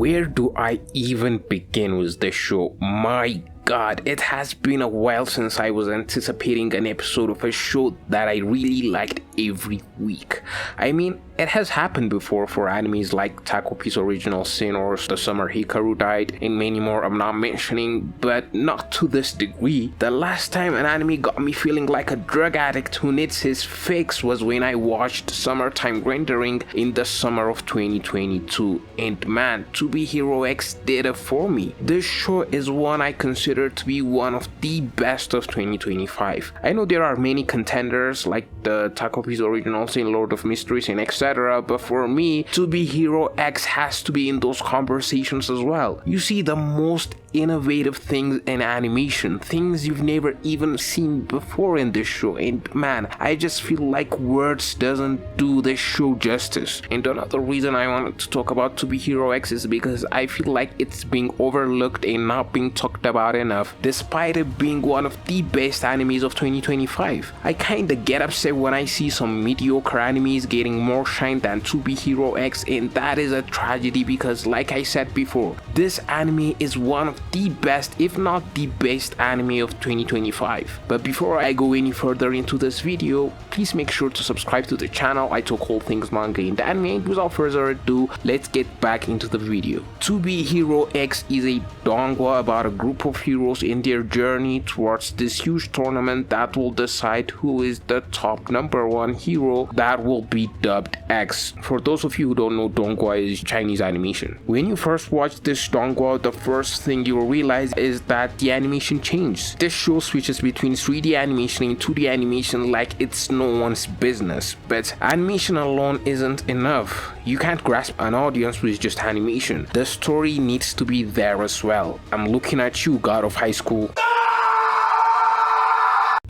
Where do I even begin with this show? My God, it has been a while since I was anticipating an episode of a show that I really liked every week. I mean, it has happened before for animes like Takopi's Original Sin or The Summer Hikaru Died, and many more I'm not mentioning, but not to this degree. The last time an anime got me feeling like a drug addict who needs his fix was when I watched Summertime Rendering in the summer of 2022, and man, To Be Hero X did it for me. This show is one I consider to be one of the best of 2025. I know there are many contenders like the Takopi's Original Sin, Lord of Mysteries, and etc., but for me, To Be Hero X has to be in those conversations as well. You see the most innovative things in animation, things you've never even seen before in this show, and man, I just feel like words doesn't do this show justice. And another reason I wanted to talk about To Be Hero X is because I feel like it's being overlooked and not being talked about enough, despite it being one of the best animes of 2025. I kinda get upset when I see some mediocre animes getting more shine than To Be Hero X, and that is a tragedy because like I said before, this anime is one of the best, if not the best anime of 2025. But before I go any further into this video, please make sure to subscribe to the channel. I talk all things manga and anime, and without further ado, let's get back into the video. To Be Hero X is a donghua about a group of heroes in their journey towards this huge tournament that will decide who is the top #1 hero that will be dubbed X. For those of you who don't know, donghua is Chinese animation. When you first watch this donghua, the first thing you will realize is that the animation changed. This show switches between 3D animation and 2D animation like it's no one's business, but animation alone isn't enough. You can't grasp an audience with just animation. The story needs to be there as well. I'm looking at you, God of High School.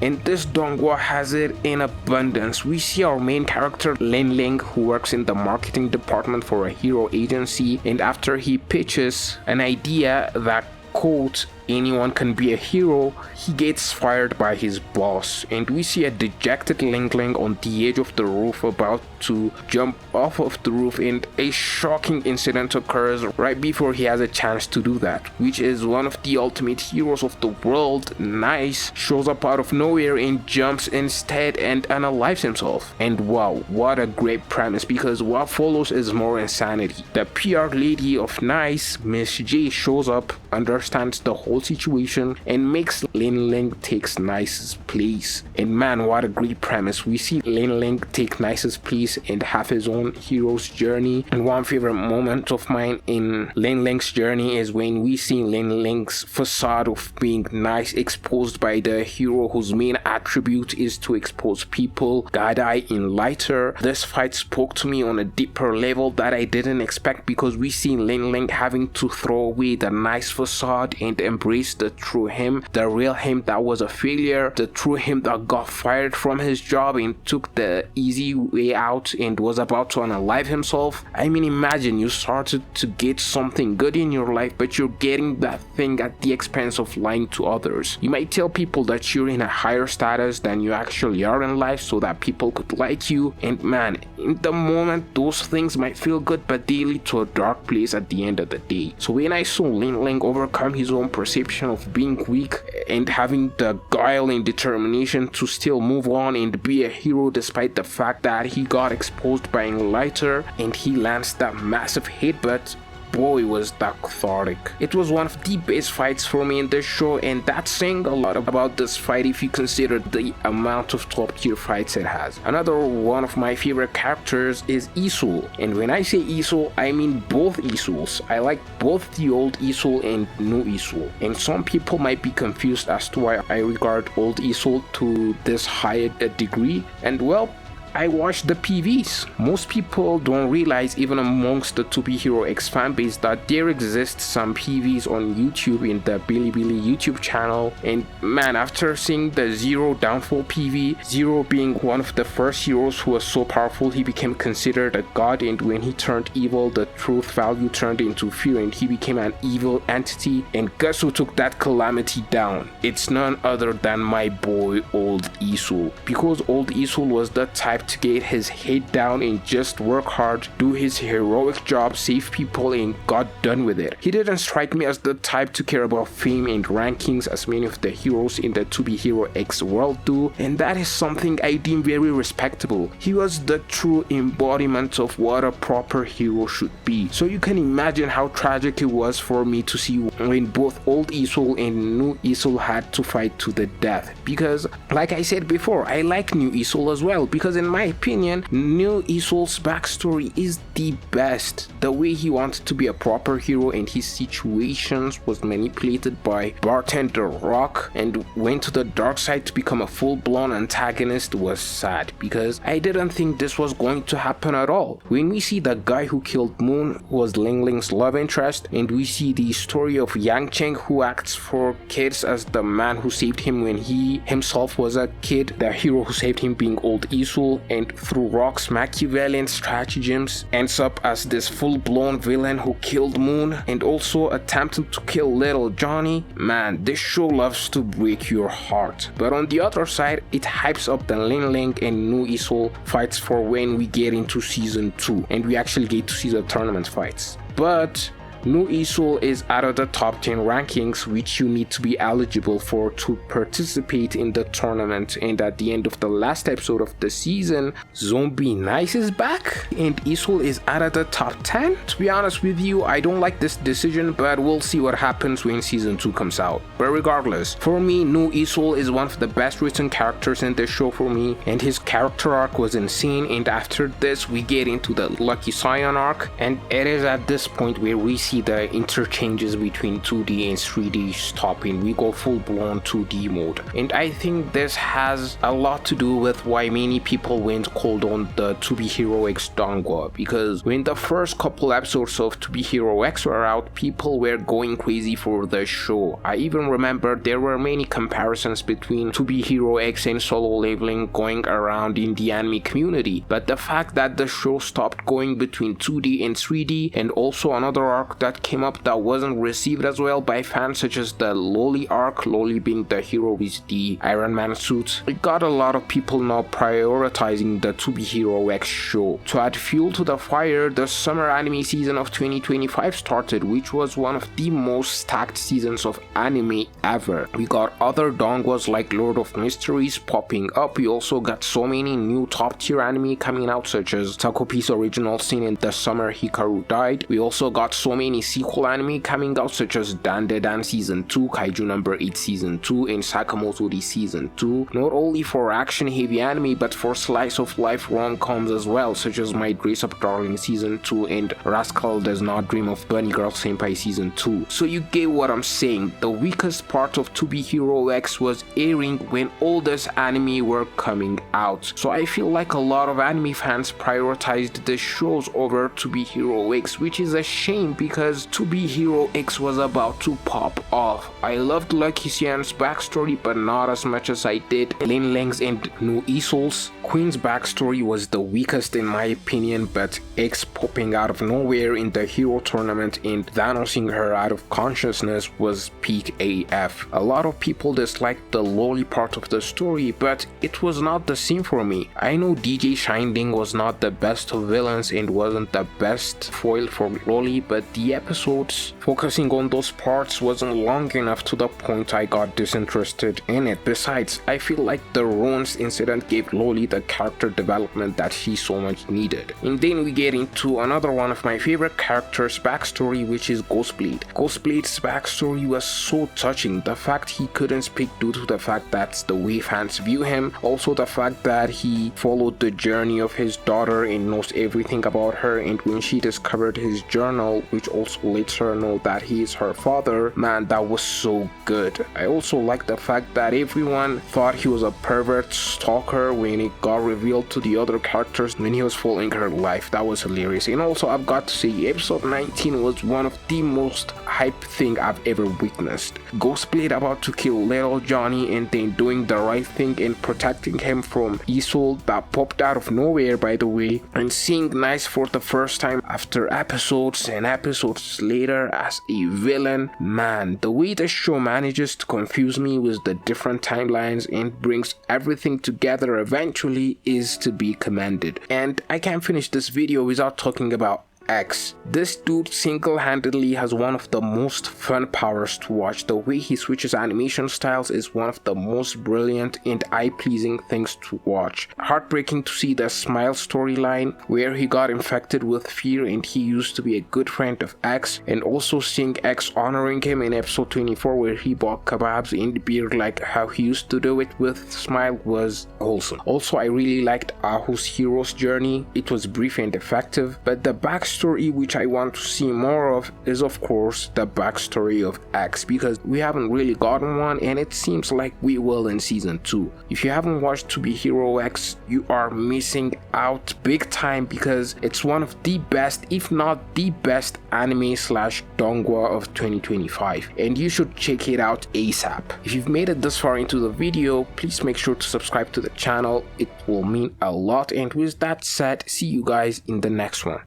And this donghua has it in abundance. We see our main character Lin Ling, who works in the marketing department for a hero agency, and after he pitches an idea that, quote, anyone can be a hero, he gets fired by his boss, and we see a dejected Ling Ling on the edge of the roof about to jump off of the roof, and a shocking incident occurs right before he has a chance to do that, which is one of the ultimate heroes of the world, Nice, shows up out of nowhere and jumps instead and unalives himself. And wow, what a great premise, because what follows is more insanity. The PR lady of Nice, Miss J, shows up, understands the whole situation, and makes Lin Ling takes Nice's place. And man, what a great premise. We see Lin Ling take Nice's place and have his own hero's journey. And one favorite moment of mine in Lin Ling's journey is when we see Lin Ling's facade of being nice exposed by the hero whose main attribute is to expose people, Gadai in Lighter. This fight spoke to me on a deeper level that I didn't expect, because we see Lin Ling having to throw away the nice facade and embrace the true him, the real him that was a failure, the true him that got fired from his job and took the easy way out and was about to unalive himself. I mean, imagine you started to get something good in your life, but you're getting that thing at the expense of lying to others. You might tell people that you're in a higher status than you actually are in life so that people could like you, and man, in the moment those things might feel good, but they lead to a dark place at the end of the day. So when I saw Lin Ling overcome his own perception of being weak and having the guile and determination to still move on and be a hero despite the fact that he got exposed by Lighter and he lands that massive hit, but boy was that cathartic. It was one of the best fights for me in this show, and that's saying a lot about this fight if you consider the amount of top tier fights it has. Another one of my favorite characters is Isul, and when I say Isul, I mean both Isuls. I like both the old Isul and new Isul, and some people might be confused as to why I regard old Isul to this high a degree, and well, I watched the PVs. Most people don't realize, even amongst the To Be Hero X fanbase, that there exists some PVs on YouTube in the Bilibili YouTube channel. And man, after seeing the Zero Downfall PV, Zero being one of the first heroes who was so powerful he became considered a god, and when he turned evil, the truth value turned into fear and he became an evil entity. And guess who took that calamity down? It's none other than my boy Old Isul, because Old Isul was the type type to get his head down and just work hard, do his heroic job, save people, and got done with it. He didn't strike me as the type to care about fame and rankings as many of the heroes in the To Be Hero X world do, and that is something I deem very respectable. He was the true embodiment of what a proper hero should be. So you can imagine how tragic it was for me to see when both old Isul and new Isul had to fight to the death, because like I said before, I like new Isul as well, because in my opinion, new Isul's backstory is the best. The way he wanted to be a proper hero and his situations was manipulated by Bartender Rock and went to the dark side to become a full-blown antagonist was sad, because I didn't think this was going to happen at all. When we see the guy who killed Moon was Ling Ling's love interest, and we see the story of Yang Cheng, who acts for kids as the man who saved him when he himself was a kid, the hero who saved him being old Isul, and through Rock's Machiavellian stratagems ends up as this full-blown villain who killed Moon and also attempted to kill little Johnny. Man, this show loves to break your heart. But on the other side, it hypes up the Ling Ling and new Isul fights for when we get into season 2 and we actually get to see the tournament fights. But new Isul is out of the top 10 rankings, which you need to be eligible for to participate in the tournament. And at the end of the last episode of the season, Zombie Nice is back and Isul is out of the top 10. To be honest with you, I don't like this decision, but we'll see what happens when season 2 comes out. But regardless, for me, new Isul is one of the best written characters in the show for me, and his character arc was insane. And after this, we get into the Lucky Scion arc, and it is at this point where we see the interchanges between 2D and 3D stopping. We go full-blown 2D mode, and I think this has a lot to do with why many people went cold on the To Be Hero X Dongwa, because when the first couple episodes of To Be Hero X were out, people were going crazy for the show. I even remember there were many comparisons between To Be Hero X and Solo Leveling going around in the anime community, but the fact that the show stopped going between 2D and 3D, and also another arc that came up that wasn't received as well by fans, such as the Loli arc, Loli being the hero with the Iron Man suit, it got a lot of people now prioritizing the To Be Hero X show. To add fuel to the fire, the summer anime season of 2025 started, which was one of the most stacked seasons of anime ever. We got other dongwas like Lord of Mysteries popping up. We also got so many new top tier anime coming out, such as Takopi's Original Sin in the Summer Hikaru Died. We also got so many sequel anime coming out, such as Dandadan Season 2, Kaiju Number 8 Season 2, and Sakamoto Season 2, not only for action heavy anime but for slice of life rom-coms as well, such as My Dress Up Darling Season 2 and Rascal Does Not Dream of Bunny Girl Senpai Season 2. So you get what I'm saying. The weakest part of To Be Hero X was airing when all this anime were coming out. So I feel like a lot of anime fans prioritized the shows over To Be Hero X, which is a shame because To Be Hero X was about to pop off. I loved Lucky Scien's backstory, but not as much as I did Lin Ling's and new Isul's. Queen's backstory was the weakest in my opinion, but X popping out of nowhere in the hero tournament and vanishing her out of consciousness was peak AF. A lot of people disliked the Loli part of the story, but it was not the same for me. I know DJ Shining was not the best of villains and wasn't the best foil for Loli, but the episodes focusing on those parts wasn't long enough to the point I got disinterested in it. Besides, I feel like the Runes incident gave Loli the character development that she so much needed. And then we get into another one of my favorite characters' backstory, which is Ghostblade. Ghostblade's backstory was so touching. The fact he couldn't speak due to the fact that's the way fans view him. Also the fact that he followed the journey of his daughter and knows everything about her, and when she discovered his journal, which also lets her know that he is her father, man, that was so good. I also like the fact that everyone thought he was a pervert stalker when it got revealed to the other characters when he was following her life. That was hilarious. And also I've got to say, episode 19 was one of the most hype thing I've ever witnessed. Ghostblade about to kill little Johnny and then doing the right thing and protecting him from Isul that popped out of nowhere, by the way, and seeing Nice for the first time after episodes and episodes episodes later as a villain. Man, the way the show manages to confuse me with the different timelines and brings everything together eventually is to be commended. And I can't finish this video without talking about X. This dude single-handedly has one of the most fun powers to watch. The way he switches animation styles is one of the most brilliant and eye-pleasing things to watch. Heartbreaking to see the Smile storyline where he got infected with fear and he used to be a good friend of X, and also seeing X honoring him in episode 24 where he bought kebabs and beer like how he used to do it with Smile was wholesome. Also, I really liked Ahu's hero's journey. It was brief and effective, but the backstory which I want to see more of is of course the backstory of X, because we haven't really gotten one and it seems like we will in season 2. If you haven't watched To Be Hero X, you are missing out big time, because it's one of the best, if not the best, anime slash donghua of 2025 and you should check it out ASAP. If you've made it this far into the video, please make sure to subscribe to the channel. It will mean a lot, and with that said, see you guys in the next one.